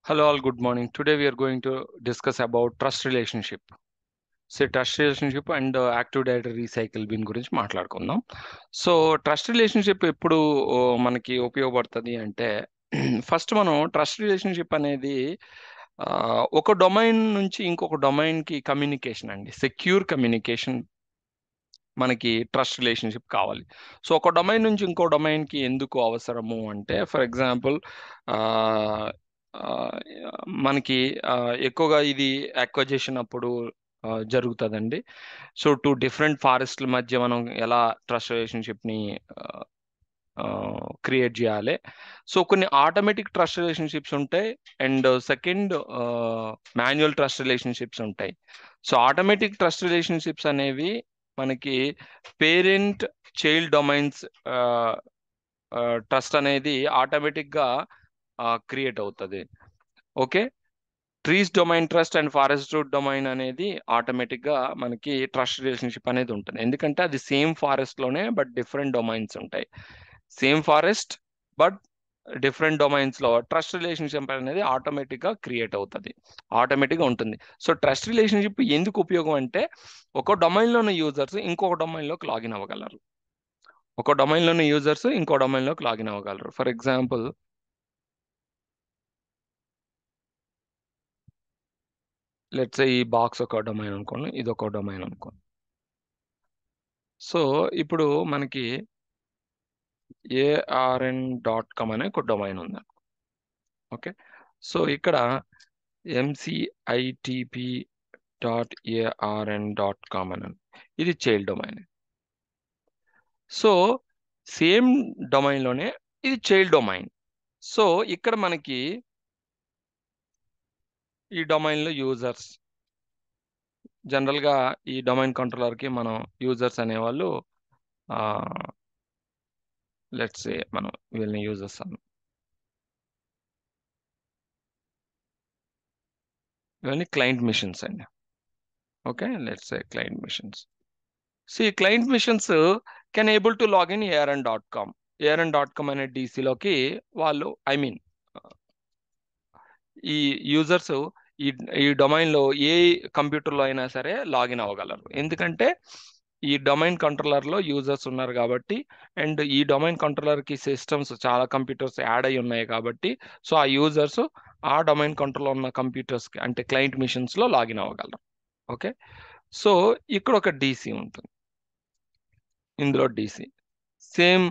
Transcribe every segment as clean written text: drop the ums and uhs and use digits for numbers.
Hello all, good morning. Today we are going to discuss about trust relationship. Trust relationship and active directory recycle bin గురించి మాట్లాడుకుందాం. So trust relationship ఎప్పుడు మనకి ఉపయోగపడుతుంది అంటే first మనం trust relationship అనేది ఒక డొమైన్ నుంచి ఇంకొక డొమైన్ కి కమ్యూనికేషన్ అండి, సెక్యూర్ కమ్యూనికేషన్ మనకి ట్రస్ట్ రిలేషన్షిప్ కావాలి. సో ఒక డొమైన్ నుంచి ఇంకో డొమైన్ కి ఎందుకు అవసరము అంటే, ఫర్ ఎగ్జాంపుల్ మనకి ఎక్కువగా ఇది అక్వజిషన్ అప్పుడు జరుగుతుందండి. సో టూ డిఫరెంట్ ఫారెస్ట్ల మధ్య మనం ఎలా ట్రస్ట్ రిలేషన్షిప్ ని క్రియేట్ చేయాలి. సో కొన్ని ఆటోమేటిక్ ట్రస్ట్ రిలేషన్షిప్స్ ఉంటాయి and second manual trust relationships ఉంటాయి. సో ఆటోమేటిక్ ట్రస్ట్ రిలేషన్షిప్స్ అనేవి మనకి పేరెంట్ చైల్డ్ డొమైన్స్ ట్రస్ట్ అనేది ఆటోమేటిక్ గా క్రియేట్ అవుతుంది. Okay, trees domain trust and forest root domain అనేది ఆటోమేటిక్ గా మనకి ట్రస్ట్ రిలేషన్షిప్ అనేది ఉంటుంది. ఎందుకంటే అది సేమ్ ఫారెస్ట్ లోనే బట్ డిఫరెంట్ డొమైన్స్ ఉంటాయి. Same forest but different domains లో ట్రస్ట్ రిలేషన్షిప్ అనేది ఆటోమేటిక్ గా క్రియేట్ అవుతుంది, ఆటోమేటిక్ గా ఉంటుంది. సో ట్రస్ట్ రిలేషన్షిప్ ఎందుకు ఉపయోగం అంటే, ఒక డొమైన్ లో ఉన్న యూజర్స్ ఇంకొక డొమైన్ లోకి లాగిన్ అవ్వగలరు. ఒక డొమైన్ లో ఉన్న యూజర్స్ ఇంకో డొమైన్ లోకి లాగిన్ అవ్వగలరు. ఫర్ ఎగ్జాంపుల్, లెట్స్ ఈ బాక్స్ ఒక డొమైన్ అనుకోండి, ఇది ఒక డొమైన్ అనుకోండి. సో ఇప్పుడు మనకి ARN.com అనే ఒక డొమైన్ ఉంది. ఓకే, సో ఇక్కడ MCITP.ARN.com అని ఇది child domain. So same domain లోనే ఇది చైల్డ్ డొమైన్. సో ఇక్కడ మనకి ఈ డొమైన్ లో యూజర్స్, జనరల్ గా ఈ డొమైన్ కంట్రోలర్ కి మనం యూజర్స్ అనేవాళ్ళు లెట్స్ సే మనం వీళ్ళని యూజర్స్ అన్నాం, ఇవన్నీ క్లయింట్ మిషన్స్ అండి. Okay, let's say client machines. So ఈ client machines can able to login ARN.com. ARN.com అనే డీసీలోకి వాళ్ళు ఈ యూజర్స్ ఈ ఈ డొమైన్లో ఏ కంప్యూటర్లో అయినా సరే లాగిన్ అవ్వగలరు. ఎందుకంటే ఈ డొమైన్ కంట్రోలర్లో యూజర్స్ ఉన్నారు కాబట్టి, అండ్ ఈ డొమైన్ కంట్రోలర్కి సిస్టమ్స్ చాలా కంప్యూటర్స్ యాడ్ అయి ఉన్నాయి కాబట్టి, సో ఆ యూజర్స్ ఆ డొమైన్ కంట్రోల్లో ఉన్న కంప్యూటర్స్కి అంటే క్లయింట్ మిషన్స్లో లాగిన్ అవ్వగలరు. ఓకే, సో ఇక్కడ ఒక డీసీ ఉంటుంది, ఇందులో డీసీ సేమ్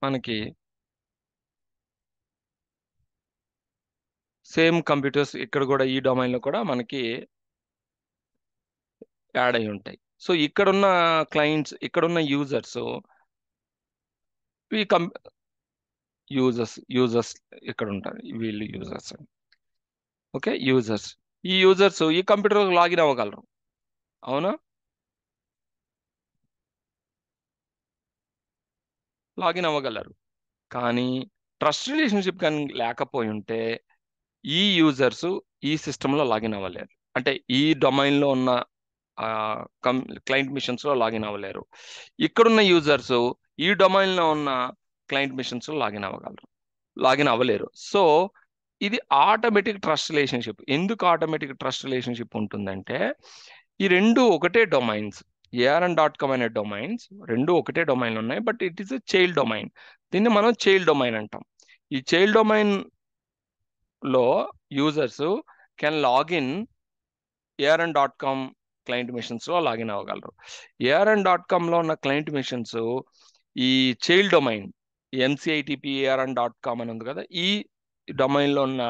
మనకి సేమ్ కంప్యూటర్స్ ఇక్కడ కూడా ఈ డొమైన్లో కూడా మనకి యాడ్ అయి ఉంటాయి. సో ఇక్కడున్న క్లయింట్స్, ఇక్కడున్న యూజర్స్, ఈ యూజర్స్ ఇక్కడ ఉంటారు, వీళ్ళు యూజర్స్. ఓకే, యూజర్స్, ఈ యూజర్స్ ఈ కంప్యూటర్ లాగిన్ అవ్వగలరు, అవునా? లాగిన్ అవ్వగలరు. కానీ ట్రస్ట్ రిలేషన్షిప్ కానీ లేకపోయి ఉంటే ఈ యూజర్స్ ఈ సిస్టంలో లాగిన్ అవ్వలేరు. అంటే ఈ డొమైన్లో ఉన్న క్లయింట్ మిషన్స్లో లాగిన్ అవ్వలేరు. ఇక్కడున్న యూజర్స్ ఈ డొమైన్లో ఉన్న క్లయింట్ మిషన్స్లో లాగిన్ అవ్వలేరు. సో ఇది ఆటోమేటిక్ ట్రస్ట్ రిలేషన్షిప్. ఎందుకు ఆటోమేటిక్ ట్రస్ట్ రిలేషన్షిప్ ఉంటుందంటే, ఈ రెండు ఒకటే డొమైన్స్, ARN.com అనే డొమైన్స్ రెండు ఒకటే డొమైన్ ఉన్నాయి, but it is child domain. దీన్ని మనం చైల్డ్ డొమైన్ అంటాం. ఈ చైల్డ్ డొమైన్ లో users can login ARN.com client machines లో లాగిన్ అవ్వగలరు. ARN.com లో ఉన్న క్లయింట్ మిషన్స్ ఈ చైల్డ్ డొమైన్ MCITP ARN.com అని ఉంది కదా, ఈ డొమైన్ లో ఉన్న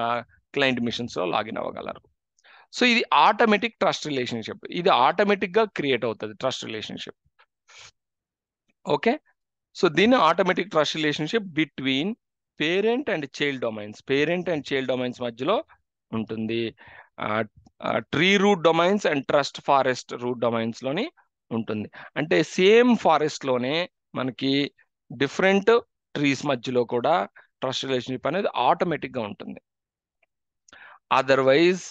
క్లయింట్ మిషన్స్ లో లాగిన్ అవ్వగలరు. సో ఇది ఆటోమేటిక్ ట్రస్ట్ రిలేషన్షిప్. ఇది ఆటోమేటిక్ గా క్రియేట్ అవుతుంది ట్రస్ట్ రిలేషన్షిప్. ఓకే, సో దీన్ని automatic trust relationship between parent and child domains, parent and child domains మధ్యలో ఉంటుంది. Tree root domains and trust forest root domains లోని ఉంటుంది. అంటే సేమ్ ఫారెస్ట్ లోనే మనకి డిఫరెంట్ ట్రీస్ మధ్యలో కూడా ట్రస్ట్ రిలేషన్షిప్ అనేది ఆటోమేటిక్ గా ఉంటుంది. Otherwise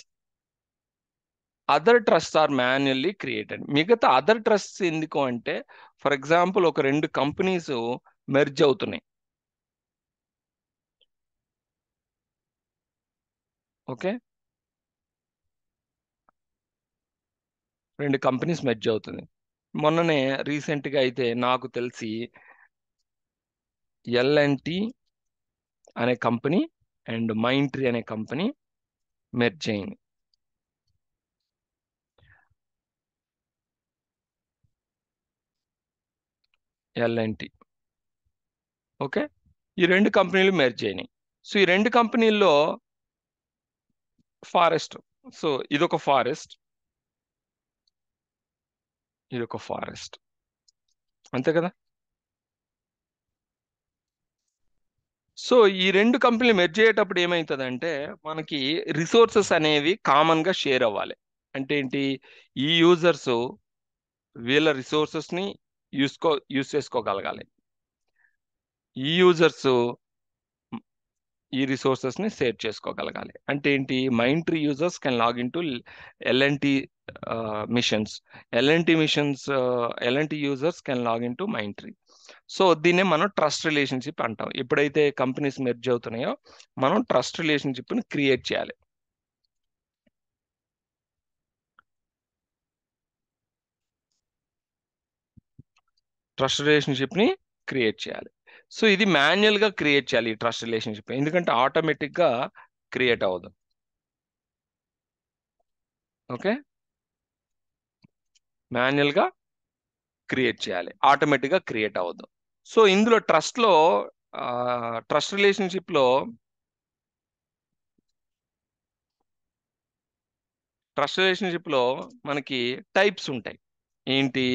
other trust are manually created. మిగతా అదర్ ట్రస్ట్ ఎందుకు అంటే, ఫర్ ఎగ్జాంపుల్ ఒక రెండు కంపెనీస్ మెర్జ్ అవుతున్నాయి. ఓకే, 2 కంపెనీస్ మెర్జ్ అవుతుంది. మొన్ననే రీసెంట్గా అయితే నాకు తెలిసి L&T అనే కంపెనీ అండ్ మైంట్రీ అనే కంపెనీ మెర్జ్ అయింది. L&T. ఓకే, ఈ 2 కంపెనీలు మెర్జ్ అయినాయి. సో ఈ 2 కంపెనీల్లో ఫారెస్ట్, సో ఇదొక ఫారెస్ట్, ఇదొక ఫారెస్ట్, అంతే కదా. సో ఈ 2 కంపెనీలు మెర్జ్ అయ్యేటప్పుడు ఏమవుతుందంటే మనకి రిసోర్సెస్ అనేవి కామన్ గా షేర్ అవ్వాలి. అంటే ఏంటి, ఈ యూజర్స్ వీళ్ళ రిసోర్సెస్ ని యూజ్ చేసుకోగలగాలి, ఈ యూజర్స్ ఈ రిసోర్సెస్ ని షేర్ చేసుకోగలగాలి. అంటే ఏంటి, Mindtree users can log in to L&T machines, L&T users can log in to Mindtree. So దీన్నే మనం ట్రస్ట్ రిలేషన్షిప్ అంటాం. ఎప్పుడైతే కంపెనీస్ మెర్జ్ అవుతున్నాయో మనం ట్రస్ట్ రిలేషన్షిప్ ని క్రియేట్ చేయాలి. ట్రస్ట్ రిలేషన్షిప్ ని క్రియేట్ చేయాలి. సో ఇది మాన్యువల్ గా క్రియేట్ చేయాలి ఈ ట్రస్ట్ రిలేషన్షిప్, ఎందుకంటే ఆటోమేటిక్ గా క్రియేట్ అవ్వదు. ఓకే, మాన్యువల్ గా క్రియేట్ చేయాలి, ఆటోమేటిక్ గా క్రియేట్ అవ్వదు. సో ఇందులో ట్రస్ట్ రిలేషన్షిప్ లో మనకి టైప్స్ ఉంటాయి. ఏంటి,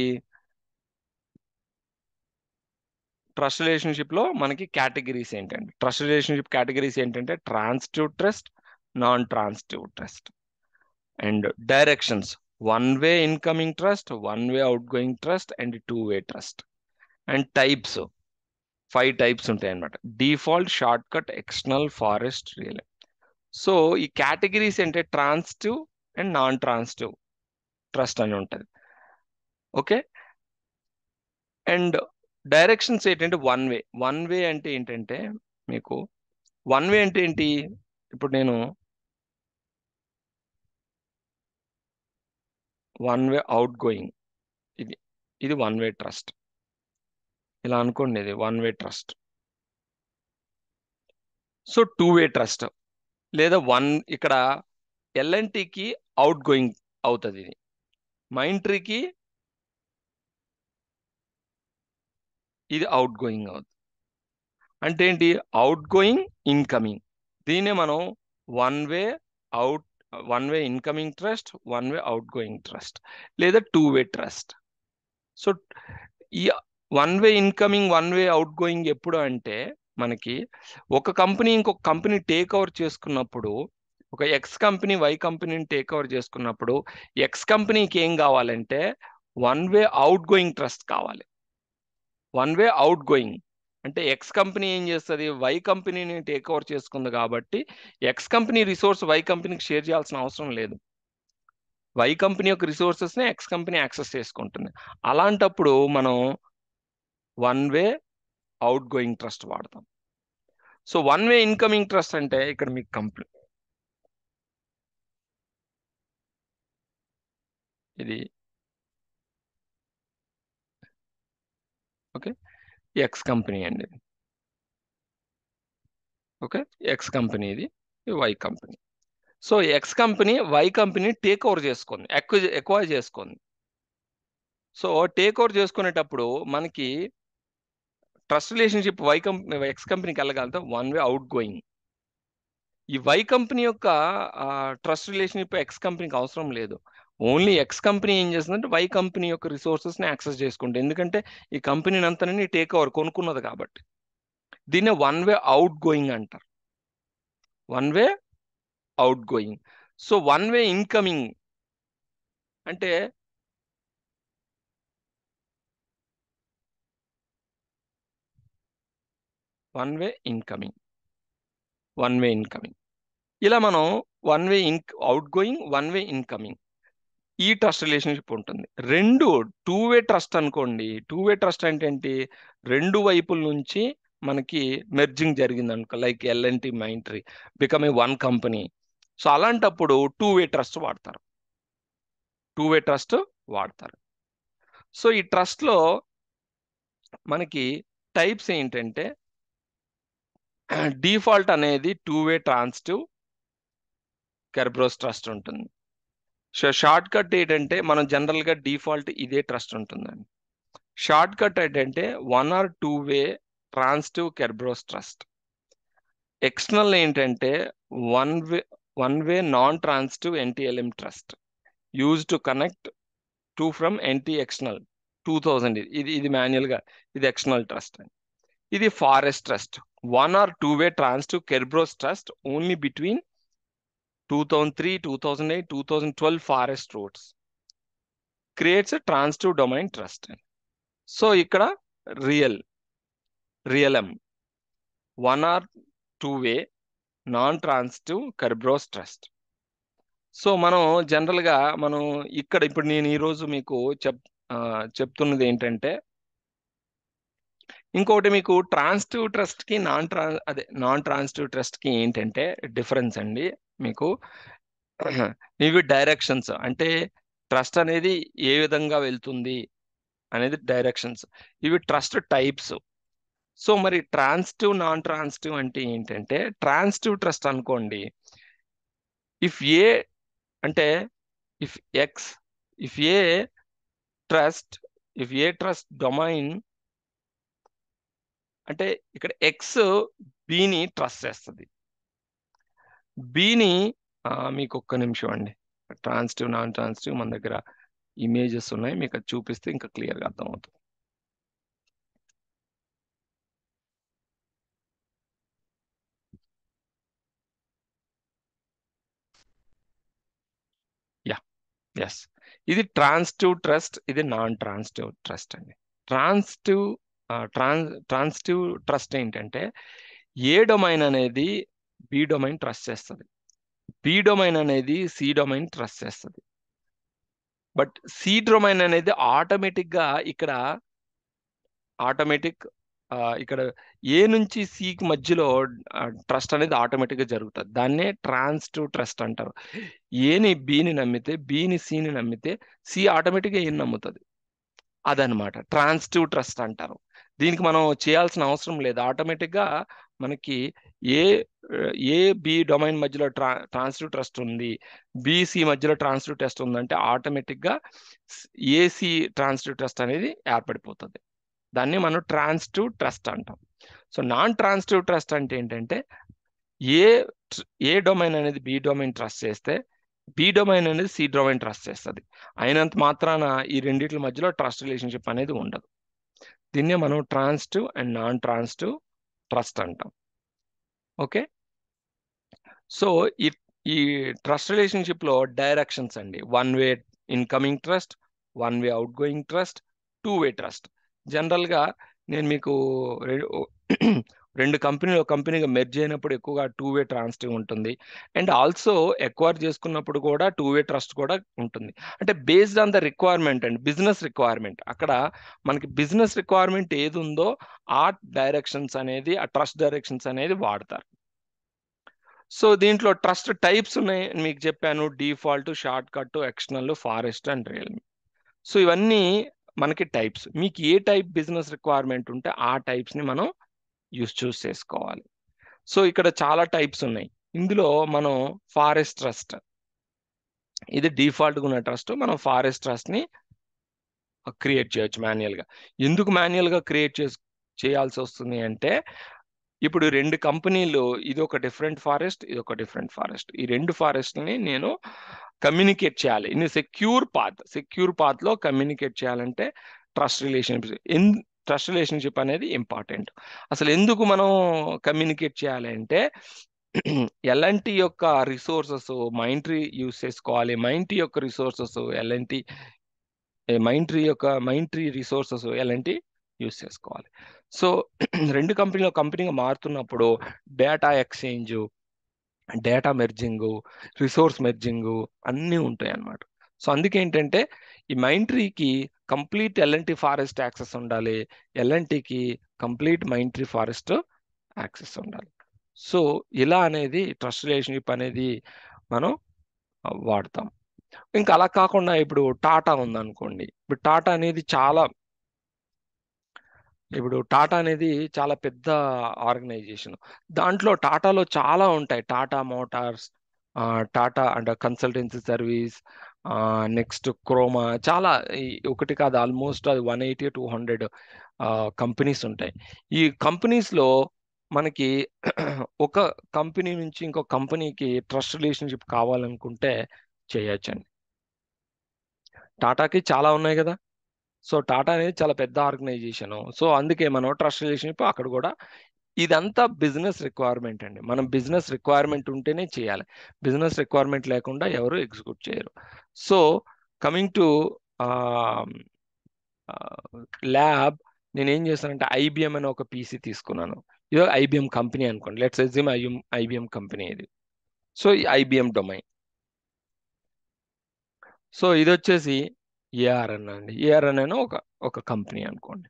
ట్రస్ట్ రిలేషన్షిప్ లో మనకి కేటగిరీస్ ఏంటంటే, ట్రస్ట్ రిలేషన్షిప్ కేటగిరీస్ ఏంటంటే transitive trust, non transitive trust, and directions, one way incoming trust, one way outgoing trust, and two way trust. And types 5 types ఉంటాయి అన్నమాట. Default, short cut, external, forest, real. So ఈ categories అంటే transitive and non transitive trust అని ఉంటుంది. Okay, and directions ఏంటంటే one వే అంటే ఏంటంటే మీకు వన్ వే అంటే ఏంటి, ఇప్పుడు నేను వన్ వే అవుట్ గోయింగ్, ఇది ఇది వన్ వే ట్రస్ట్, ఇలా అనుకోండి, ఇది one way trust. So two way trust, లేదా ఇక్కడ L&Tకి అవుట్ గోయింగ్ అవుతుంది, ఇది మైంట్రీకి ఇది అవుట్ గోయింగ్ అవుతుంది. అంటే ఏంటి, అవుట్ గోయింగ్, ఇన్కమింగ్. దీన్నే మనం one way out one way incoming trust, one way outgoing trust, లేదా టూ వే ట్రస్ట్. సో ఈ one way incoming, one way out going ఎప్పుడు అంటే మనకి ఒక కంపెనీ ఇంకొక కంపెనీ టేక్ ఓవర్ చేసుకున్నప్పుడు, ఒక ఎక్స్ కంపెనీ వై కంపెనీని టేక్ ఓవర్ చేసుకున్నప్పుడు ఎక్స్ కంపెనీకి ఏం కావాలంటే one way outgoing trust కావాలి. వన్ వే అవుట్ గోయింగ్ అంటే ఎక్స్ కంపెనీ ఏం చేస్తుంది, వై కంపెనీని టేక్ ఓవర్ చేసుకుంది కాబట్టి ఎక్స్ కంపెనీ రిసోర్స్ వై కంపెనీకి షేర్ చేయాల్సిన అవసరం లేదు. వై కంపెనీ యొక్క రిసోర్సెస్ ని ఎక్స్ కంపెనీ యాక్సెస్ చేసుకుంటుంది. అలాంటప్పుడు మనం one way outgoing trust వాడతాం. So one way incoming trust అంటే ఇక్కడ మీకు ఇది ఓకే, ఎక్స్ కంపెనీ అండి, ఓకే, ఎక్స్ కంపెనీ, ఇది why company. So X company why company take over చేసుకుంది, ఎక్వైర్ చేసుకుంది. సో టేక్ ఓవర్ చేసుకునేటప్పుడు మనకి ట్రస్ట్ రిలేషన్షిప్ ఎక్స్ కంపెనీకి వెళ్ళగలుగుతాం వన్ వే అవుట్ గోయింగ్. ఈ వై కంపెనీ యొక్క ట్రస్ట్ రిలేషన్షిప్ ఎక్స్ కంపెనీకి అవసరం లేదు. ఓన్లీ ఎక్స్ కంపెనీ ఏం చేస్తుందంటే వై కంపెనీ యొక్క రిసోర్సెస్ ని యాక్సెస్ చేసుకుంటుంది, ఎందుకంటే ఈ కంపెనీని అంతని టేక్ ఓవర్ కొనుక్కున్నది కాబట్టి. దీన్నే వన్ వే అవుట్ గోయింగ్ అంటారు, one way outgoing. So one way incoming అంటే one way incoming, one way incoming. ఇలా మనం one way outgoing, one way incoming, ఈ ట్రస్ట్ రిలేషన్షిప్ ఉంటుంది. రెండు టూ వే ట్రస్ట్ అనుకోండి. టూ వే ట్రస్ట్ అంటే ఏంటి, రెండు వైపుల నుంచి మనకి మెర్జింగ్ జరిగింది అనుకో, like L&T Mindtree become a one company. So అలాంటప్పుడు టూ వే ట్రస్ట్ వాడతారు. సో ఈ ట్రస్ట్లో మనకి టైప్స్ ఏంటంటే డిఫాల్ట్ అనేది two way transitive Kerberos trust ఉంటుంది. సో షార్ట్ కట్ ఏంటంటే మనం జనరల్గా డిఫాల్ట్ ఇదే ట్రస్ట్ ఉంటుందండి. షార్ట్ కట్ ఏంటంటే 1 or 2 way transitive Kerberos trust. External ఏంటంటే one way non transitive NTLM trust use to connect to from NT external 2000. ఇది మాన్యువల్గా, ఇది ఎక్స్టర్నల్ ట్రస్ట్. ఇది forest trust, 1 or 2 way transitive Kerberos trust only between 2003, 2008, 2012 forest roots creates a transitive domain trust. So ఇక్కడ real 1 or 2 way non transitive Kerberos trust. So మనం జనరల్గా ఇప్పుడు నేను ఈరోజు మీకు చెప్తున్నది ఏంటంటే, ఇంకోటి మీకు ట్రాన్సిటివ్ ట్రస్ట్కి నాన్ ట్రాన్సిటివ్ ట్రస్ట్కి ఏంటంటే డిఫరెన్స్ అండి. మీకు ఇవి డైరెక్షన్స్, అంటే ట్రస్ట్ అనేది ఏ విధంగా వెళ్తుంది అనేది డైరెక్షన్స్. ఇవి ట్రస్ట్ టైప్స్. సో మరి ట్రాన్సిటివ్ నాన్ ట్రాన్సిటివ్ అంటే ఏంటంటే, ట్రాన్సిటివ్ ట్రస్ట్ అనుకోండి, ఇఫ్ ఏ ట్రస్ట్ డొమైన్ అంటే ఇక్కడ ఎక్స్ బిని ట్రస్ట్ చేస్తుంది. బిని మీకు ఒక్క నిమిషం అండి, ట్రాన్సిటివ్ నాన్ ట్రాన్సిటివ్ మన దగ్గర ఇమేజెస్ ఉన్నాయి, మీకు అది చూపిస్తే ఇంకా క్లియర్గా అర్థమవుతుంది. ఎస్, ఇది ట్రాన్సిటివ్ ట్రస్ట్, ఇది నాన్ ట్రాన్సిటివ్ ట్రస్ట్ అండి. ట్రాన్సిటివ్ ట్రస్ట్ ఏంటంటే, ఏ డొమైన్ అనేది బి డొమైన్ ట్రస్ట్ చేస్తుంది, బి డొమైన్ అనేది సి డొమైన్ ట్రస్ట్ చేస్తుంది. బట్ సి డొమైన్ అనేది ఆటోమేటిక్ ఇక్కడ ఏ నుంచి సికి మధ్యలో ట్రస్ట్ అనేది ఆటోమేటిక్గా జరుగుతుంది. దాన్నే ట్రాన్సిటివ్ ట్రస్ట్ అంటారు. ఏని బిని నమ్మితే, బిని సిని నమ్మితే సి ఆటోమేటిక్గా ఏని నమ్ముతుంది. అదనమాట ట్రాన్సిటివ్ ట్రస్ట్ అంటారు. దీనికి మనం చేయాల్సిన అవసరం లేదు. ఆటోమేటిక్గా మనకి ఏ బి డొమైన్ మధ్యలో ట్రాన్సిటివ్ ట్రస్ట్ ఉంది, బిసి మధ్యలో ట్రాన్సిటివ్ ట్రస్ట్ ఉందంటే ఆటోమేటిక్గా ఏసి ట్రాన్సిటివ్ ట్రస్ట్ అనేది ఏర్పడిపోతుంది. దాన్ని మనం ట్రాన్సిటివ్ ట్రస్ట్ అంటాం. సో నాన్ ట్రాన్సిటివ్ ట్రస్ట్ అంటే ఏంటంటే, ఏ డొమైన్ అనేది బి డొమైన్ ట్రస్ట్ చేస్తే బి డొమైన్ అనేది సి డొమైన్ ట్రస్ట్ చేస్తుంది. అయినంత మాత్రాన ఈ రెండింటి మధ్యలో ట్రస్ట్ రిలేషన్షిప్ అనేది ఉండదు. దీన్నే మనం transitive and non transitive trust అంటాం. ఓకే, సో ఈ ట్రస్ట్ రిలేషన్షిప్ లో డైరెక్షన్స్ అండి, 1 way incoming trust, 1 way outgoing trust, 2 way trust. జనరల్గా నేను మీకు రెండు కంపెనీగా మెర్జ్ అయినప్పుడు ఎక్కువగా 2 వే ట్రాన్సిటివ్ ఉంటుంది. అండ్ ఆల్సో ఎక్వైర్ చేసుకున్నప్పుడు కూడా 2 వే ట్రస్ట్ కూడా ఉంటుంది. అంటే based on the requirement and business requirement. అక్కడ మనకి బిజినెస్ రిక్వైర్మెంట్ ఏది ఉందో ఆ డైరెక్షన్స్ అనేది, ఆ ట్రస్ట్ డైరెక్షన్స్ అనేది వాడతారు. సో దీంట్లో ట్రస్ట్ టైప్స్ ఉన్నాయి మీకు చెప్పాను, default, short cut, external, forest and Realme. So ఇవన్నీ మనకి టైప్స్. మీకు ఏ టైప్ బిజినెస్ రిక్వైర్మెంట్ ఉంటే ఆ టైప్స్ని మనం చూస్ చేసుకోవాలి. సో ఇక్కడ చాలా టైప్స్ ఉన్నాయి. ఇందులో మనం ఫారెస్ట్ ట్రస్ట్, ఇది డిఫాల్ట్గా ఉన్న ట్రస్ట్. మనం ఫారెస్ట్ ట్రస్ట్ని క్రియేట్ చేయొచ్చు మాన్యువల్గా. ఎందుకు మాన్యువల్గా చేయాల్సి వస్తుంది అంటే, ఇప్పుడు రెండు కంపెనీలు, ఇది ఒక డిఫరెంట్ ఫారెస్ట్, ఇది ఒక డిఫరెంట్ ఫారెస్ట్. ఈ రెండు ఫారెస్ట్ని నేను కమ్యూనికేట్ చేయాలి. ఇన్ సెక్యూర్ పాత్లో కమ్యూనికేట్ చేయాలంటే ట్రస్ట్ రిలేషన్షిప్ అనేది ఇంపార్టెంట్. అసలు ఎందుకు మనం కమ్యూనికేట్ చేయాలి అంటే, ఎల్ఎన్టీ యొక్క రిసోర్సెస్ మైంట్రీ యూస్ చేసుకోవాలి. మైంట్రీ యొక్క resources Mindtree resources L&T use చేసుకోవాలి. సో రెండు కంపెనీగా మారుతున్నప్పుడు data exchange, data merging, resource merging అన్నీ ఉంటాయి అన్నమాట. సో అందుకేంటంటే ఈ మైంట్రీకి కంప్లీట్ ఎల్ఎన్టీ ఫారెస్ట్ యాక్సెస్ ఉండాలి, ఎల్ఎన్టీకి కంప్లీట్ మైంట్రీ ఫారెస్ట్ యాక్సెస్ ఉండాలి. సో ఇలా అనేది ట్రస్ట్ రిలేషన్షిప్ అనేది మనం వాడతాం. ఇంకా అలా కాకుండా ఇప్పుడు టాటా ఉందనుకోండి. ఇప్పుడు టాటా అనేది చాలా పెద్ద ఆర్గనైజేషన్. దాంట్లో టాటాలో చాలా ఉంటాయి. Tata Motors, Tata and consultancy service, next Croma, చాలా ఒకటి కాదు, ఆల్మోస్ట్ అది 180-200 కంపెనీస్ ఉంటాయి. ఈ కంపెనీస్లో మనకి ఒక కంపెనీ నుంచి ఇంకో కంపెనీకి ట్రస్ట్ రిలేషన్షిప్ కావాలనుకుంటే చేయొచ్చండి. టాటాకి చాలా ఉన్నాయి కదా. సో టాటా అనేది చాలా పెద్ద ఆర్గనైజేషన్. సో అందుకే మనం ట్రస్ట్ రిలేషన్షిప్ అక్కడ కూడా, ఇదంతా బిజినెస్ రిక్వైర్మెంట్ అండి. మనం బిజినెస్ రిక్వైర్మెంట్ ఉంటేనే చేయాలి. బిజినెస్ రిక్వైర్మెంట్ లేకుండా ఎవరు ఎగ్జిక్యూట్ చేయరు. సో కమింగ్ టు ల్యాబ్, నేను ఏం చేశానంటే ఐబిఎం అనే ఒక పీసీ తీసుకున్నాను. ఇది ఐబిఎం కంపెనీ అనుకోండి. లెట్స్ అజ్యూమ్ ఐబిఎం కంపెనీ ఇది. సో ఈ ఐబిఎం డొమైన్. సో ఇది వచ్చేసి ఏఆర్ఎన్ అండి. ఏఆర్ఎన్ అనే ఒక ఒక కంపెనీ అనుకోండి.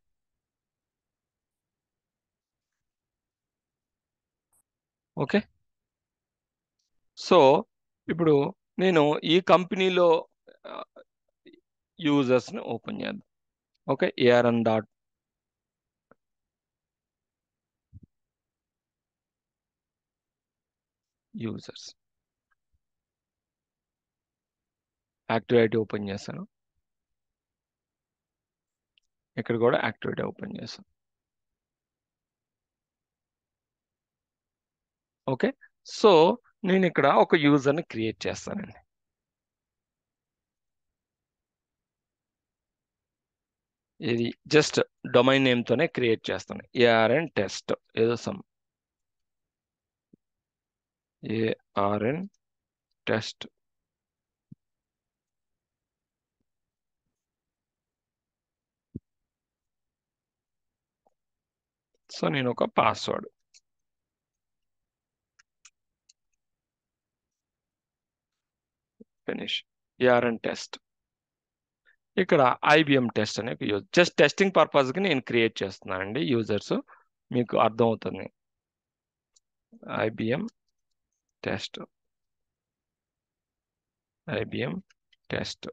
ఓకే. సో ఇప్పుడు నేను ఈ కంపెనీలో యూజర్స్ని ఓపెన్ చేద్దాం. Okay, ARN dot users, activity open చేస్తాను. ఇక్కడ కూడా యాక్టివిటీ ఓపెన్ చేస్తాను. ఓకే. సో నేను ఇక్కడ ఒక యూజర్ని క్రియేట్ చేస్తానండి. ఇది జస్ట్ డొమైన్ నేమ్తోనే క్రియేట్ చేస్తాను. ఏఆర్ఎన్ టెస్ట్ ఏదో సమ్ ఏఆర్ఎన్ టెస్ట్. సో నేను ఒక పాస్వర్డ్ ఫినిష్ ఏఆర్ఎన్ టెస్ట్. ఇక్కడ ఐబిఎం టెస్ట్ అనే యూజ్, జస్ట్ టెస్టింగ్ పర్పస్కి నేను క్రియేట్ చేస్తున్నానండి యూజర్స్, మీకు అర్థమవుతుంది. IBM test, IBM test.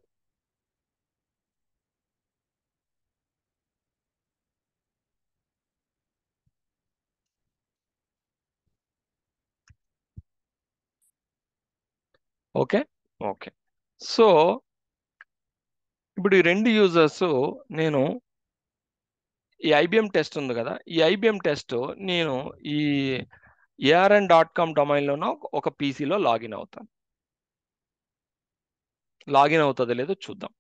Okay. Okay. So ఇప్పుడు ఈ రెండు యూజర్స్, నేను ఈ ఐబిఎం టెస్ట్ ఉంది కదా, ఈ ఐబిఎం టెస్ట్ నేను ఈ ARN.com డొమైన్లోనో ఒక పీసీలో లాగిన్ అవుతాను. లాగిన్ అవుతుందో లేదో చూద్దాం.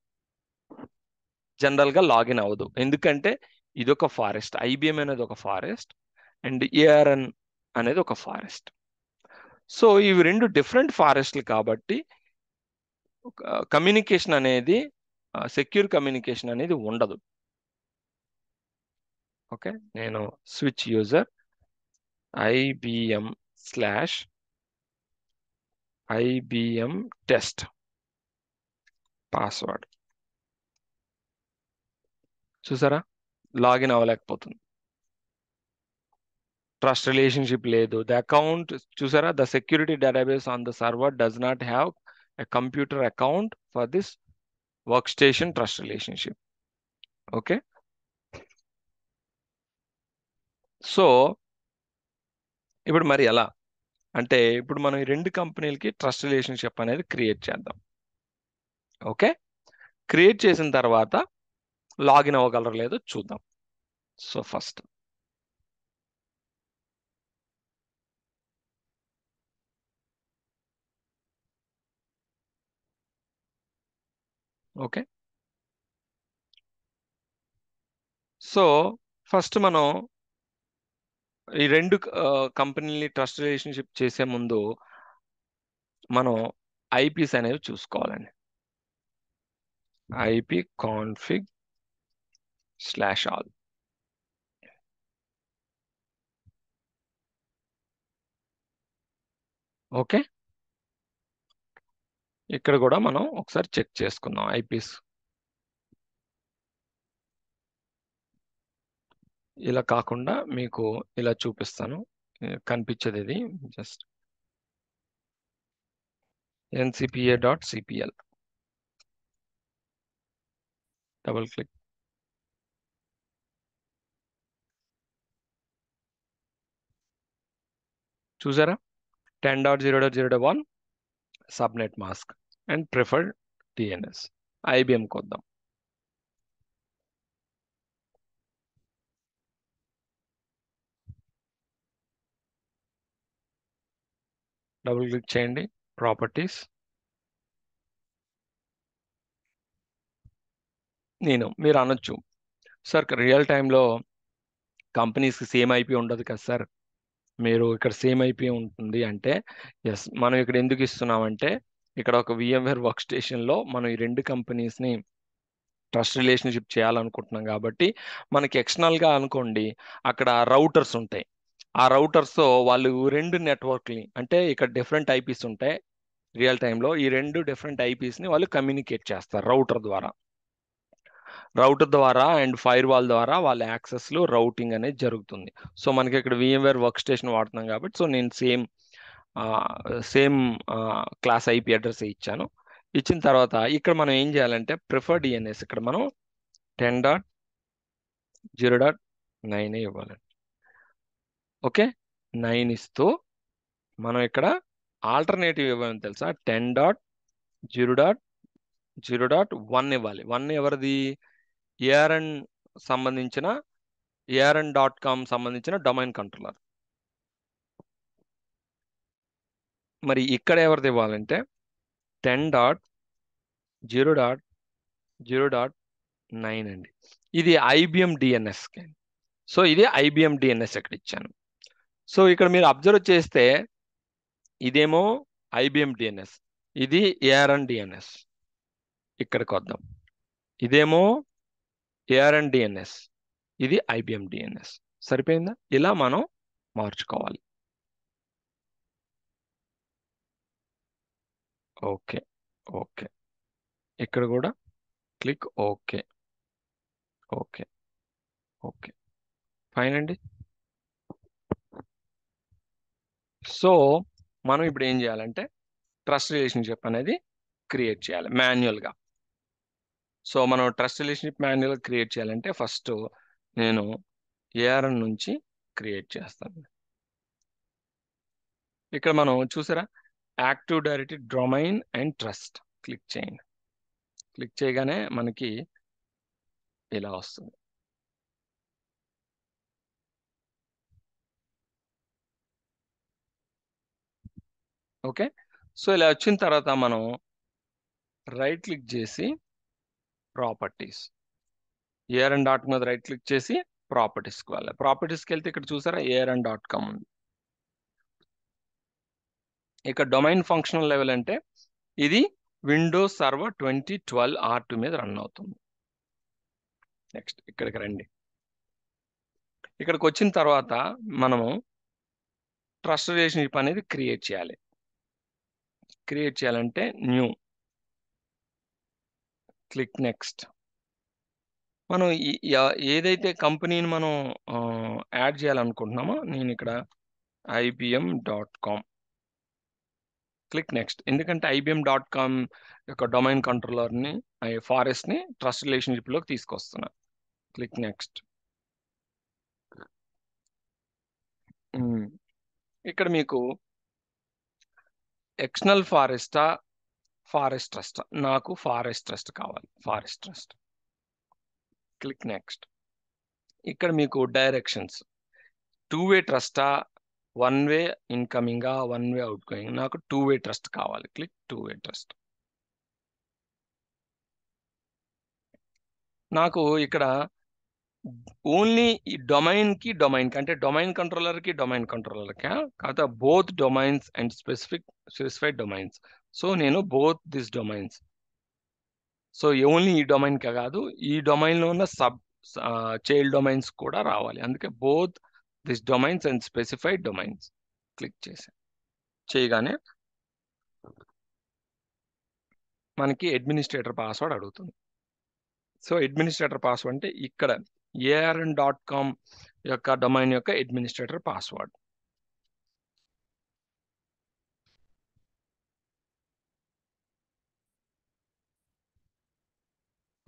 జనరల్గా లాగిన్ అవ్వదు, ఎందుకంటే ఇది ఒక ఫారెస్ట్. ఐబిఎం అనేది ఒక ఫారెస్ట్ అండ్ ఏఆర్ఎన్ అనేది ఒక ఫారెస్ట్. సో ఇవి రెండు డిఫరెంట్ ఫారెస్ట్లు కాబట్టి కమ్యూనికేషన్ అనేది, సెక్యూర్ కమ్యూనికేషన్ అనేది ఉండదు. ఓకే, నేను switch user IBM/IBM test password. చూసారా, లాగిన్ అవ్వలేకపోతుంది. ట్రస్ట్ రిలేషన్షిప్ లేదు. ద అకౌంట్, చూసారా, the security database on the server does not have a computer account for this work station trust relationship. Okay. So ఇప్పుడు మరి ఎలా అంటే, ఇప్పుడు మనం ఈ రెండు కంపెనీలకి ట్రస్ట్ రిలేషన్షిప్ అనేది క్రియేట్ చేద్దాం. ఓకే, క్రియేట్ చేసిన తర్వాత లాగిన్ అవ్వగలరు లేదో చూద్దాం. So first okay. So first మనం ఈ రెండు కంపెనీని ట్రస్ట్ రిలేషన్షిప్ చేసే ముందు మనం ఐపీస్ అనేవి చూసుకోవాలండి. IP config/all. ఓకే, ఇక్కడ కూడా మనం ఒకసారి చెక్ చేసుకుందాం ఐపీస్. ఇలా కాకుండా మీకు ఇలా చూపిస్తాను, కనిపించేది ఇది జస్ట్. ncpa.cpl double click. చూసారా 10.0.0.1 subnet mask and preferred DNS. IBM కొద్దాం. డబుల్ క్లిక్ చేయండి, ప్రాపర్టీస్. మీరు అనొచ్చు, సార్ రియల్ టైంలో కంపెనీస్కి సేమ్ ఐపీ ఉండదు కదా సార్, మీరు ఇక్కడ సేమ్ ఐపీ ఉంటుంది అంటే, ఎస్, మనం ఇక్కడ ఎందుకు ఇస్తున్నామంటే ఇక్కడ ఒక VMware వర్క్ స్టేషన్లో మనం ఈ రెండు కంపెనీస్ని ట్రస్ట్ రిలేషన్షిప్ చేయాలనుకుంటున్నాం కాబట్టి మనకి ఎక్స్టర్నల్గా అనుకోండి అక్కడ రౌటర్స్ ఉంటాయి. ఆ రౌటర్స్తో వాళ్ళు రెండు నెట్వర్క్ని, అంటే ఇక్కడ డిఫరెంట్ ఐపీస్ ఉంటాయి రియల్ టైంలో, ఈ రెండు డిఫరెంట్ ఐపీస్ని వాళ్ళు కమ్యూనికేట్ చేస్తారు రౌటర్ ద్వారా అండ్ ఫైర్ వాల్ ద్వారా వాళ్ళ యాక్సెస్లో రౌటింగ్ అనేది జరుగుతుంది. సో మనకి ఇక్కడ VMware వర్క్ స్టేషన్ వాడుతున్నాం కాబట్టి, సో నేను సేమ్ క్లాస్ IP అడ్రస్ ఇచ్చాను. ఇచ్చిన తర్వాత ఇక్కడ మనం ఏం చేయాలంటే ప్రిఫర్డ్ DNS ఇక్కడ మనం 10.0.9 ఇవ్వాలి. ఓకే, 9 ఇస్తూ మనం ఇక్కడ ఆల్టర్నేటివ్ ఇవ్వాలని తెలుసా, 10.0.0.1 ఇవ్వాలి. 1 ఎవరిది, ARN.com సంబంధించిన డొమైన్ కంట్రోలర్. మరి ఇక్కడ ఎవరిది ఇవ్వాలంటే 10.0.0.9 అండి. ఇది IBM DNS. సో ఇది IBM DNS ఇక్కడ ఇచ్చాను. సో ఇక్కడ మీరు అబ్జర్వ్ చేస్తే ఇదేమో IBM DNS, ఇది ARN DNS. ఇక్కడికి వద్దాం, ఇదేమో ARN DNS, ఇది IBM DNS. సరిపోయిందా? ఇలా మనం మార్చుకోవాలి. ఓకే, ఓకే, ఇక్కడ కూడా click okay, okay, okay, fine అండి. సో మనం ఇప్పుడు ఏం చేయాలంటే ట్రస్ట్ రిలేషన్షిప్ అనేది క్రియేట్ చేయాలి మాన్యువల్గా. సో మనం ట్రస్ట్ రిలేషన్షిప్ మాన్యువల్గా క్రియేట్ చేయాలంటే ఫస్ట్ నేను ARN నుంచి క్రియేట్ చేస్తాను. ఇక్కడ మనం చూసారా, active directory domain and trust click చేయండి. క్లిక్ చేయగానే మనకి ఇలా వస్తుంది. ఓకే, సో ఇలా వచ్చిన తర్వాత మనం రైట్ క్లిక్ చేసి ప్రాపర్టీస్, ARN.com మీద రైట్ క్లిక్ చేసి ప్రాపర్టీస్కి వెళ్ళాలి. ప్రాపర్టీస్కి వెళ్తే ఇక్కడ చూసారా ARN.com ఉంది. ఇక్కడ డొమైన్ ఫంక్షనల్ లెవెల్ అంటే ఇది విండోస్ సర్వర్ 2012 R2 మీద రన్ అవుతుంది. నెక్స్ట్ ఇక్కడికి రండి. ఇక్కడికి వచ్చిన తర్వాత మనము ట్రస్ట్ రిలేషన్షిప్ అనేది క్రియేట్ చేయాలి. క్రియేట్ చేయాలంటే న్యూ, క్లిక్ నెక్స్ట్. మనం ఏదైతే కంపెనీని మనం యాడ్ చేయాలనుకుంటున్నామో, నేను ఇక్కడ IBM.com క్లిక్ నెక్స్ట్. ఎందుకంటే IBM.com యొక్క డొమైన్ కంట్రోలర్ని ఫారెస్ట్ని ట్రస్ట్ రిలేషన్షిప్లోకి తీసుకొస్తున్నా. Click next. ఇక్కడ మీకు ఎక్స్టర్నల్ ఫారెస్టా ఫారెస్ట్ ట్రస్ట్, నాకు ఫారెస్ట్ ట్రస్ట్ కావాలి, ఫారెస్ట్ ట్రస్ట్. Click next. ఇక్కడ మీకు డైరెక్షన్స్ 2-వే ట్రస్టా, 1-వే ఇన్కమింగా, 1-వే అవుట్ గోయింగ్, నాకు 2-వే ట్రస్ట్ కావాలి. Click two way trust. నాకు ఇక్కడ ఓన్లీ ఈ డొమైన్కి అంటే డొమైన్ కంట్రోలర్కి కాకపోతే both domains and specified domains. So నేను both this domains, so only ఈ డొమైన్కే కాదు, ఈ డొమైన్లో ఉన్న చైల్డ్ డొమైన్స్ కూడా రావాలి. అందుకే both this domains and specified domains click చేయగానే మనకి అడ్మినిస్ట్రేటర్ పాస్వర్డ్ అడుగుతుంది. సో అడ్మినిస్ట్రేటర్ పాస్వర్డ్ అంటే ఇక్కడ ARN.com యొక్క డొమైన్ యొక్క అడ్మినిస్ట్రేటర్ పాస్వర్డ్.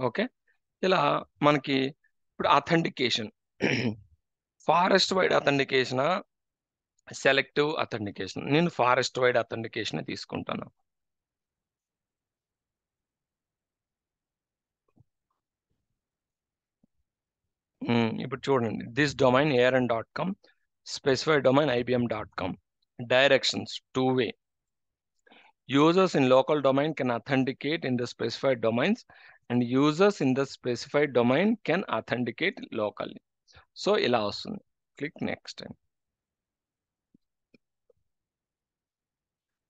ఓకే, ఇలా మనకి ఇప్పుడు authentication forest wide authentication, selective authentication. నేను ఫారెస్ట్ వైడ్ అథెంటికేషన్ తీసుకుంటాను. ఇప్పుడు చూడండి, this domain ARN.com, specified domain IBM.com, directions 2-way. Users in local domain can authenticate in the specified domains, and users in the specified domain can authenticate locally. So ఇలా వస్తుంది. Click next అని.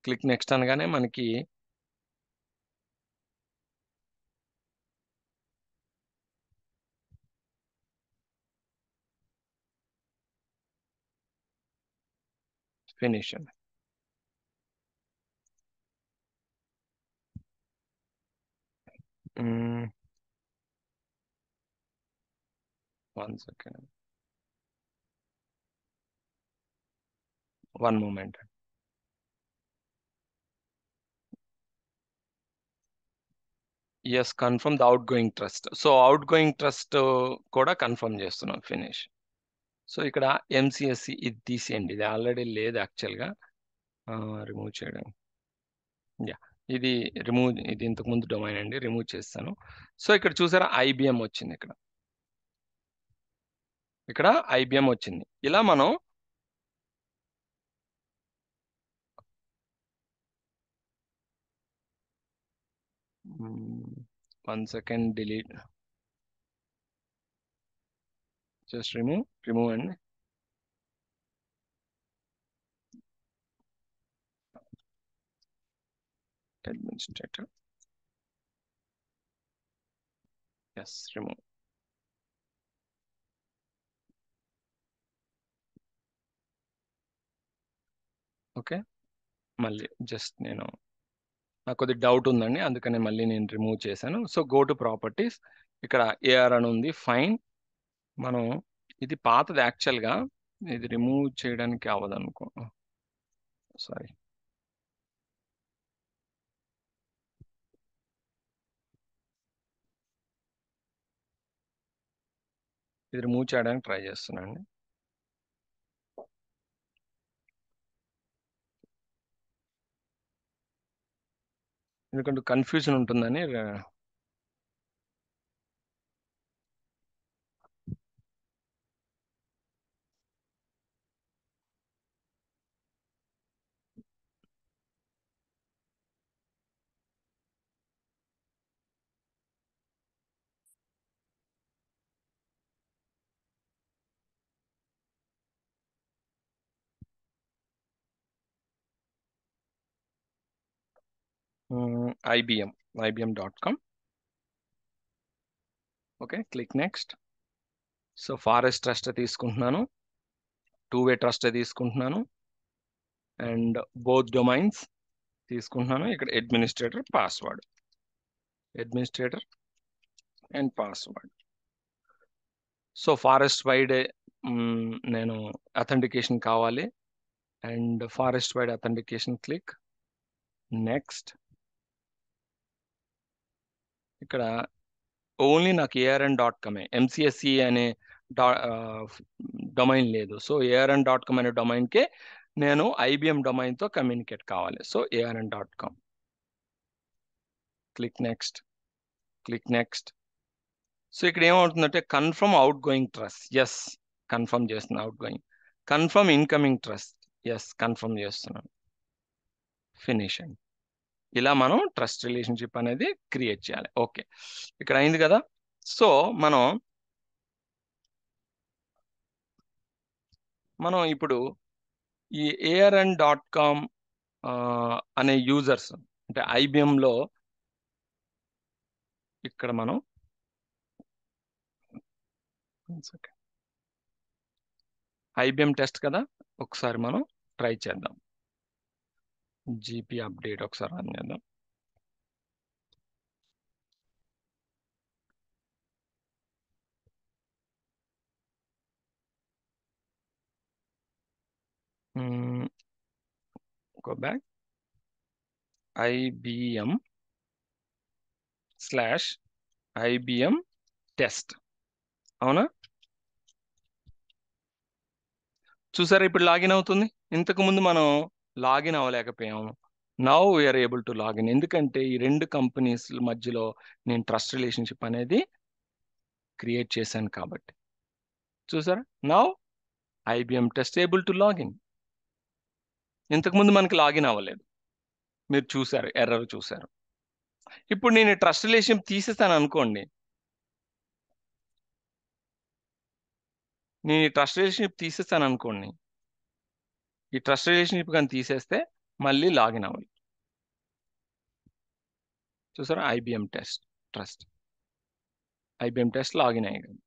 Click next అనగానే మనకి finish అని. One second, one moment. Yes, confirm the outgoing trust. So outgoing trust కూడా confirm చేస్తున్నాం. Finish. So ఇక్కడ MCSC ఇది తీసేయండి, ఇది ఆల్రెడీ లేదు యాక్చువల్గా. రిమూవ్ చేయడం, యా, ఇది రిమూవ్, ఇది ఇంతకు ముందు డొమైన్ అండి, రిమూవ్ చేస్తాను. సో ఇక్కడ చూసారా IBM వచ్చింది, ఇక్కడ IBM వచ్చింది. ఇలా మనం one second, delete, just remove అండి. Administrator, yes, remove. ఓకే, మళ్ళీ జస్ట్ నాకు కొద్ది డౌట్ ఉందండి, అందుకని మళ్ళీ నేను రిమూవ్ చేశాను. సో గో టు ప్రాపర్టీస్, ఇక్కడ AR అని ఉంది, ఫైన్. మనం ఇది పాతది యాక్చువల్గా, ఇది రిమూవ్ చేయడానికి అవ్వదు అనుకో, సారీ. ఇది రిమూవ్ చేయడానికి ట్రై చేస్తున్నాను. ఎందుకంటే కన్ఫ్యూజన్ ఉంటుందని. IBM.com. Okay, click next. So forest trust తీసుకుంటున్నాను, 2-way ట్రస్ట్ తీసుకుంటున్నాను, అండ్ బోత్ డొమైన్స్ తీసుకుంటున్నాను. ఇక్కడ administrator, password, administrator and password. So forest wide నేను అథెంటికేషన్ కావాలి, and forest wide authentication, click next. ఇక్కడ ఓన్లీ నాకు ARN.com, MCSE అనే డొమైన్ లేదు. సో ARN.com అనే డొమైన్కే నేను IBM డొమైన్తో కమ్యూనికేట్ కావాలి. So ARN.com, click next, click next. So ఇక్కడ ఏమవుతుందంటే confirm outgoing trust, yes confirm చేస్తున్నా. Outgoing, confirm incoming trust, yes confirm చేస్తున్నాను. ఫినిష్ అండి. ఇలా మనం ట్రస్ట్ రిలేషన్షిప్ అనేది క్రియేట్ చేయాలి. ఓకే, ఇక్కడ అయింది కదా. సో మనం ఇప్పుడు ఈ ARN.com అనే యూజర్స్, అంటే IBMలో ఇక్కడ మనం IBM టెస్ట్ కదా, ఒకసారి మనం ట్రై చేద్దాం. GP అప్డేట్ ఒకసారి రన్ చేద్దాం. Go back, IBM/IBM IBM test. అవునా? చూసారా ఇప్పుడు లాగిన్ అవుతుంది. ఇంతకు ముందు మనం లాగిన్ అవ్వలేకపోయాము. Now we are able to login. ఎందుకంటే ఈ రెండు కంపెనీస్ మధ్యలో నేను ట్రస్ట్ రిలేషన్షిప్ అనేది క్రియేట్ చేశాను కాబట్టి. చూసారా? Now IBM test able to login. ఇంతకు ముందు మనకి లాగిన్ అవ్వలేదు. మీరు చూసారు, ఎర్రర్ చూసారు. ఇప్పుడు నేను ట్రస్ట్ రిలేషన్షిప్ తీసేస్తాను అనుకోండి. నేను ఈ ట్రస్ట్ రిలేషన్షిప్ తీసేస్తాను అనుకోండి. ఈ ట్రస్ట్ రిలేషన్షిప్ కానీ తీసేస్తే మళ్ళీ లాగిన్ అవ్వాలి. చూసారా? IBM test trust, IBM test login అయ్యాను.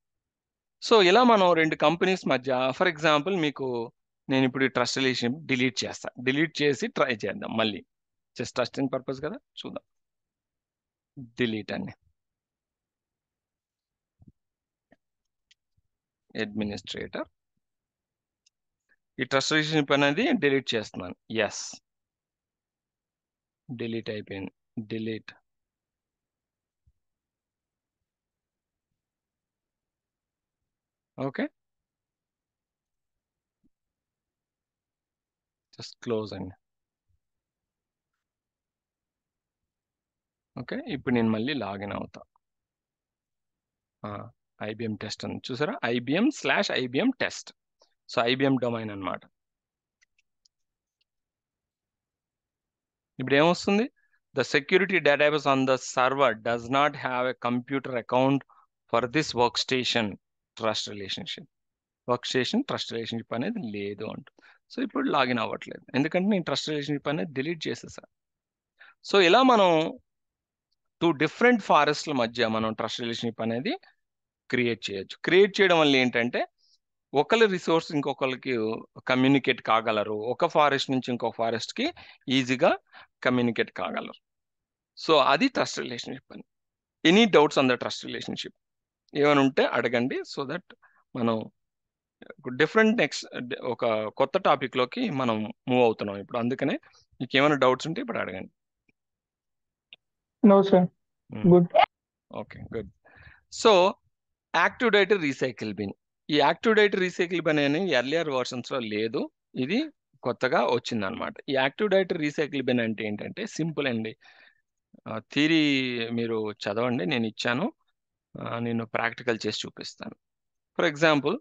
సో ఇలా మనం రెండు కంపెనీస్ మధ్య, ఫర్ ఎగ్జాంపుల్ మీకు నేను ఇప్పుడు ఈ ట్రస్ట్ రిలేషన్షిప్ డిలీట్ చేస్తా. డిలీట్ చేసి ట్రై చేద్దాం మళ్ళీ. జస్ట్ టెస్టింగ్ పర్పస్ కదా, చూద్దాం. డిలీట్ అండి, అడ్మినిస్ట్రేటర్. ఈ ట్రస్ట్ రిలేషన్షిప్ అనేది డిలీట్ చేస్తున్నాను. ఎస్, డిలీట్ అయిపోయింది. డిలీట్. ఓకే, జస్ట్ క్లోజ్ అండి. ఓకే, ఇప్పుడు నేను మళ్ళీ లాగిన్ అవుతా. IBM టెస్ట్ అని చూసారా? IBM/IBM test. So IBM domain అన్నమాట. ఇప్పుడు ఏమొస్తుంది? The security database on the server does not have a computer account for this work station trust relationship. Work station trust relationship అనేది లేదు అంట. సో ఇప్పుడు లాగిన్ అవ్వట్లేదు, ఎందుకంటే నేను ట్రస్ట్ రిలేషన్షిప్ అనేది డిలీట్ చేసేసా. సో ఇలా మనం టూ డిఫరెంట్ ఫారెస్ట్ల మధ్య మనం ట్రస్ట్ రిలేషన్షిప్ అనేది క్రియేట్ చేయొచ్చు. క్రియేట్ చేయడం వల్ల ఏంటంటే ఒకరి రిసోర్స్ ఇంకొకరికి కమ్యూనికేట్ కాగలరు. ఒక ఫారెస్ట్ నుంచి ఇంకొక ఫారెస్ట్ కి ఈజీగా కమ్యూనికేట్ కాగలరు. సో అది ట్రస్ట్ రిలేషన్షిప్ అని. Any doubts on the trust relationship ఏమైనా ఉంటే అడగండి. సో దట్ మనం డిఫరెంట్ నెక్స్ట్ ఒక కొత్త టాపిక్ లోకి మనం మూవ్ అవుతున్నాం ఇప్పుడు. అందుకనే మీకు ఏమైనా డౌట్స్ ఉంటే ఇప్పుడు అడగండి. No, sir. Good. Okay, good. So active directory recycle bin. ఈ యాక్టివ్ డైరెక్టరీ రీసైకిల్ బిన్ అని ఎర్లియర్ వర్షన్స్ లో లేదు, ఇది కొత్తగా వచ్చింది అనమాట. ఈ యాక్టివ్ డైరెక్టరీ రీసైకిల్ బిన్ అంటే ఏంటంటే సింపుల్ అండి. థియరీ మీరు చదవండి, నేను ఇచ్చాను. నేను ప్రాక్టికల్ చేసి చూపిస్తాను. ఫర్ ఎగ్జాంపుల్,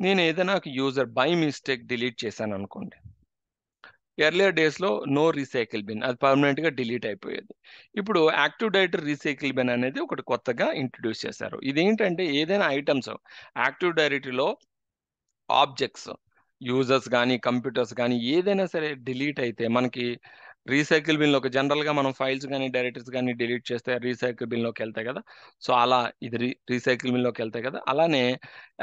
నేను ఏదైనా ఒక యూజర్ బై మిస్టేక్ డిలీట్ చేశాను అనుకోండి. ఎర్లియర్ డేస్లో నో రీసైకిల్ బిన్, అది పర్మనెంట్గా డిలీట్ అయిపోయేది. ఇప్పుడు యాక్టివ్ డైరెక్టరీ రీసైకిల్ బిన్ అనేది ఒకటి కొత్తగా ఇంట్రడ్యూస్ చేశారు. ఇదేంటంటే ఏదైనా ఐటమ్స్ యాక్టివ్ డైరెక్టరీలో ఆబ్జెక్ట్స్, యూజర్స్ కానీ కంప్యూటర్స్ కానీ ఏదైనా సరే డిలీట్ అయితే మనకి రీసైకిల్ బిన్లో ఒక జనరల్గా మనం ఫైల్స్ కానీ డైరెక్టరీస్ కానీ డిలీట్ చేస్తే రీసైకిల్ బిన్లోకి వెళ్తాయి కదా. సో అలా ఇది రీసైకిల్ బిన్లోకి వెళ్తాయి కదా. అలానే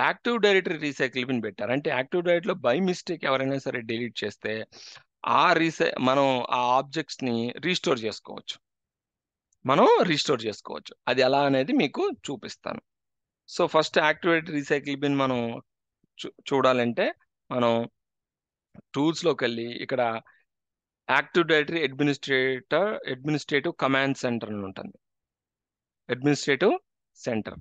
యాక్టివ్ డైరెక్టరీ రీసైకిల్ బిన్ పెట్టారు. అంటే యాక్టివ్ డైరెక్టరీలో బై మిస్టేక్ ఎవరైనా సరే డిలీట్ చేస్తే మనం ఆ ఆబ్జెక్ట్స్ ని రీస్టోర్ చేసుకోవచ్చు. అది ఎలా అనేది మీకు చూపిస్తాను. So first active directory recycle bin మనం చూడాలంటే మనం టూల్స్ లోకి వెళ్ళి ఇక్కడ active directory administrative command centre అని ఉంటుంది. అడ్మినిస్ట్రేటివ్ సెంటర్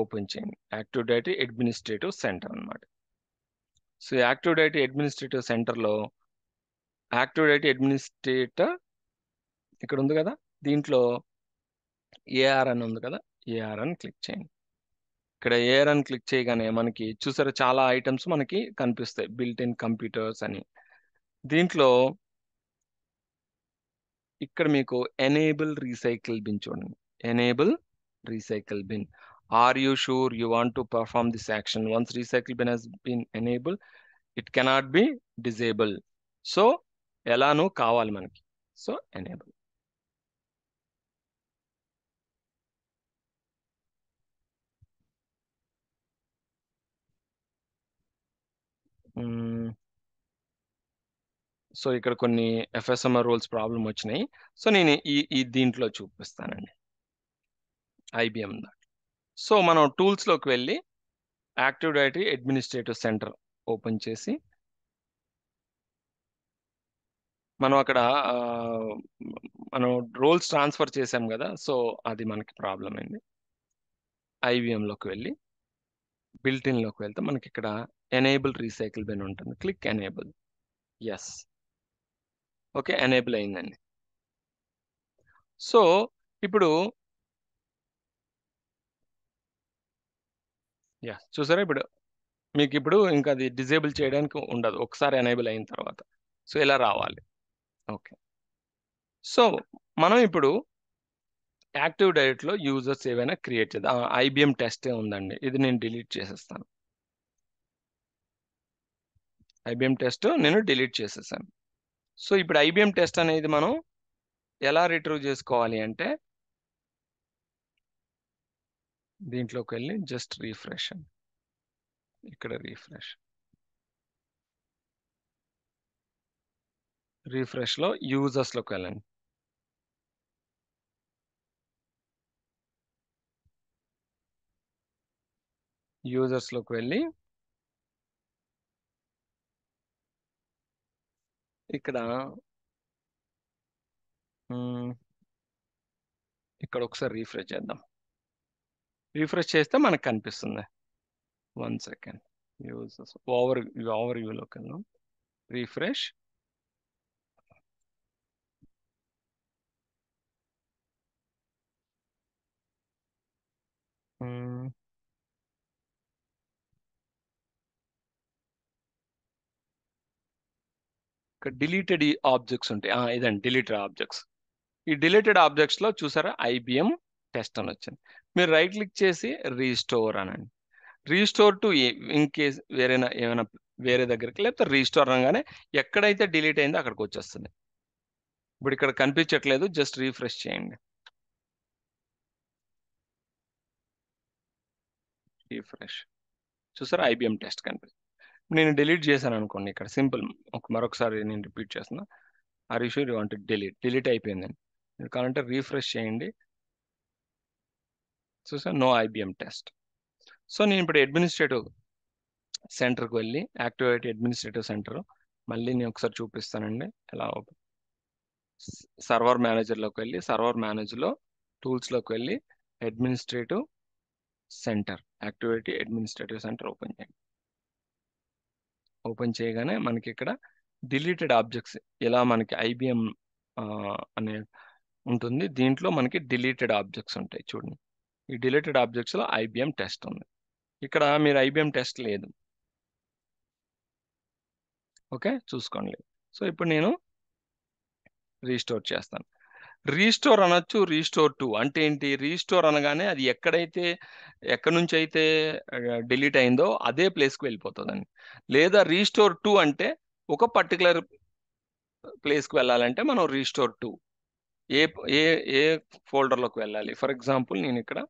ఓపెన్ చేయండి. యాక్టివ్ డైరెక్టరీ అడ్మినిస్ట్రేటివ్ సెంటర్ అన్నమాట. సో యాక్టివ్ డైరెక్టరీ అడ్మినిస్ట్రేటివ్ సెంటర్లో యాక్టివ్ డైరెక్టరీ అడ్మినిస్ట్రేటర్ ఇక్కడ ఉంది కదా, దీంట్లో ఏఆర్ అని ఉంది కదా, ఏఆర్ అని క్లిక్ చేయండి. ఇక్కడ ఏఆర్ అని క్లిక్ చేయగానే మనకి చూసారా చాలా ఐటమ్స్ మనకి కనిపిస్తాయి, బిల్ట్ ఇన్ కంప్యూటర్స్ అని. దీంట్లో ఇక్కడ మీకు ఎనేబుల్ రీసైకిల్ బిన్ చూడండి. Enable recycle bin. Are you sure you want to perform this action? Once recycle bin has been enable it cannot be disable. So ఎలానో కావాలి మనకి. So enable. సో ఇక్కడ కొన్ని FSMR రూల్స్ ప్రాబ్లం వచ్చినాయి. So నేను ఈ దీంట్లో చూపిస్తానండి, IBM దాంట్లో. సో మనం టూల్స్లోకి వెళ్ళి active directory administrative centre open చేసి మనం అక్కడ మనం రోల్స్ ట్రాన్స్ఫర్ చేసాం కదా, సో అది మనకి ప్రాబ్లం అయింది. ఐబిఎంలోకి వెళ్ళి బిల్టిన్లోకి వెళ్తే మనకి ఇక్కడ ఎనేబుల్ రీసైకిల్ బిన్ ఉంటుంది. Click enable. Yes, okay, enable అయిందండి. సో ఇప్పుడు చూసారా, ఇప్పుడు మీకు ఇప్పుడు ఇంకా అది డిజేబుల్ చేయడానికి ఉండదు ఒకసారి ఎనేబుల్ అయిన తర్వాత. సో ఇలా రావాలి. ఓకే, సో మనం ఇప్పుడు యాక్టివ్ డైరెక్టరీలో యూజర్స్ ఏవైనా క్రియేట్ చేద్దాం. ఐబిఎం టెస్ట్ ఉందండి, ఇది నేను డిలీట్ చేసేస్తాను. ఐబిఎం టెస్ట్ నేను డిలీట్ చేసేసాను. సో ఇప్పుడు ఐబిఎం టెస్ట్ అనేది మనం ఎలా రిట్రీవ్ చేసుకోవాలి అంటే, దీంట్లోకి వెళ్ళి జస్ట్ రీఫ్రెష్, ఇక్కడ రీఫ్రెష్లో యూజర్స్లోకి వెళ్ళండి. యూజర్స్లోకి వెళ్ళి ఇక్కడ ఇక్కడ ఒకసారి రీఫ్రెష్ చేద్దాం. రీఫ్రెష్ చేస్తే మనకు కనిపిస్తుంది. 1 సెకండ్. యూజర్స్ ఓవర్ వ్యూలోకి వెళ్దాం. రీఫ్రెష్. ఇక్కడ డిలీటెడ్ ఆబ్జెక్ట్స్ ఉంటాయి. ఇదండి డిలీటెడ్ ఆబ్జెక్ట్స్. ఈ డిలీటెడ్ ఆబ్జెక్ట్స్ లో చూసారా ఐబిఎం టెస్ట్ అని వచ్చింది. మీరు రైట్ క్లిక్ చేసి రీస్టోర్ అనండి. రీస్టోర్ టు ఇన్ కేస్ ఏమైనా వేరే దగ్గరికి, లేకపోతే రీస్టోర్ అనగానే ఎక్కడైతే డిలీట్ అయిందో అక్కడికి వచ్చేస్తుంది. ఇప్పుడు ఇక్కడ కనిపించట్లేదు, జస్ట్ రీఫ్రెష్ చేయండి. రీఫ్రెష్, చూసారా ఐబిఎం టెస్ట్ కనిపిస్తుంది. నేను డిలీట్ చేశాను అనుకోండి, ఇక్కడ సింపుల్ మరొకసారి నేను రిపీట్ చేస్తున్నా. Are you sure you want delete అయిపోయిందని. మీరు కావాలంటే రీఫ్రెష్ చేయండి. చూసా నో ఐబిఎం టెస్ట్. సో నేను ఇప్పుడు అడ్మినిస్ట్రేటివ్ సెంటర్కి వెళ్ళి యాక్టివేట్ అడ్మినిస్ట్రేటివ్ సెంటర్ మళ్ళీ నేను ఒకసారి చూపిస్తానండి ఎలా. సర్వర్ మేనేజర్లోకి వెళ్ళి సర్వర్ మేనేజర్లో టూల్స్లోకి వెళ్ళి administrative centre, activity administrative centre open చేయండి. ఓపెన్ చేయగానే మనకి ఇక్కడ డిలీటెడ్ ఆబ్జెక్ట్స్ ఇలా మనకి ఐబిఎం అనే ఉంటుంది. దీంట్లో మనకి డిలీటెడ్ ఆబ్జెక్ట్స్ ఉంటాయి చూడండి. ఈ డిలీటెడ్ ఆబ్జెక్ట్స్లో ఐబిఎం టెస్ట్ ఉంది. ఇక్కడ మీరు ఐబిఎం టెస్ట్ లేదు, ఓకే చూసుకోండి. సో ఇప్పుడు నేను రీస్టోర్ చేస్తాను. రీస్టోర్ అనొచ్చు, రీస్టోర్ టు అంటే ఏంటి? రీస్టోర్ అనగానే అది ఎక్కడి నుంచి అయితే డిలీట్ అయిందో అదే ప్లేస్కి వెళ్ళిపోతుందండి. లేదా రీస్టోర్ టు అంటే ఒక పర్టికులర్ ప్లేస్కి వెళ్ళాలంటే మనం రీస్టోర్ టు ఏ ఏ ఏ ఫోల్డర్లోకి వెళ్ళాలి. ఫర్ ఎగ్జాంపుల్ నేను ఇక్కడ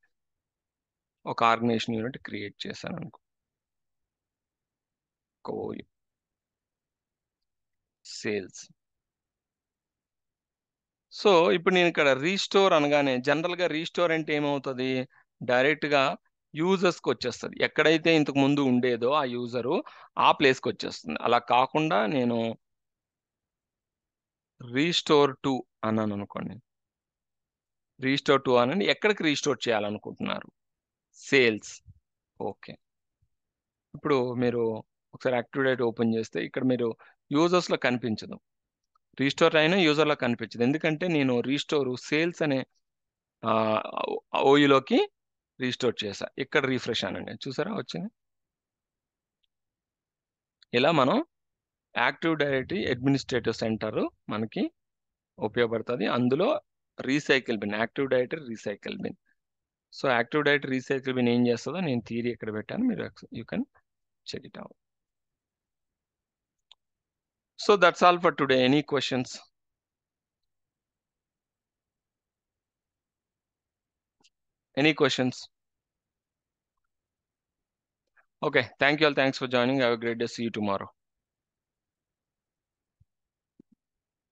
ఒక ఆర్గనైజేషన్ యూనిట్ క్రియేట్ చేశాను అనుకో, సేల్స్. సో ఇప్పుడు నేను ఇక్కడ రీస్టోర్ అనగానే జనరల్గా రీస్టోర్ అంటే ఏమవుతుంది? డైరెక్ట్గా యూజర్స్కి వచ్చేస్తుంది. ఎక్కడైతే ఇంతకు ముందు ఉండేదో ఆ యూజరు ఆ ప్లేస్కి వచ్చేస్తుంది. అలా కాకుండా నేను రీస్టోర్ టు అన్నాను అనుకోండి. రీస్టోర్ టు అనండి, ఎక్కడికి రీస్టోర్ చేయాలనుకుంటున్నారు? సేల్స్. ఓకే, ఇప్పుడు మీరు ఒకసారి యాక్టివేట్ ఓపెన్ చేస్తే ఇక్కడ మీరు యూజర్స్లో కనిపించదు. రీస్టోర్ అయినా యూజర్లో కనిపించదు, ఎందుకంటే నేను రీస్టోర్ సేల్స్ అనే ఓయూలోకి రీస్టోర్ చేసా. ఇక్కడ రీఫ్రెష్ అనండి, చూసారా వచ్చింది. ఇలా మనం యాక్టివ్ డైరెక్టరీ అడ్మినిస్ట్రేటివ్ సెంటర్ మనకి ఉపయోగపడుతుంది. అందులో recycle bin, active directory recycle bin. So active directory recycle bin ఏం చేస్తుందో నేను థియరీ ఇక్కడ పెట్టాను, మీరు you can check it out. So that's all for today. Any questions? Any questions? Okay, thank you all. Thanks for joining. Have a great day. See you tomorrow.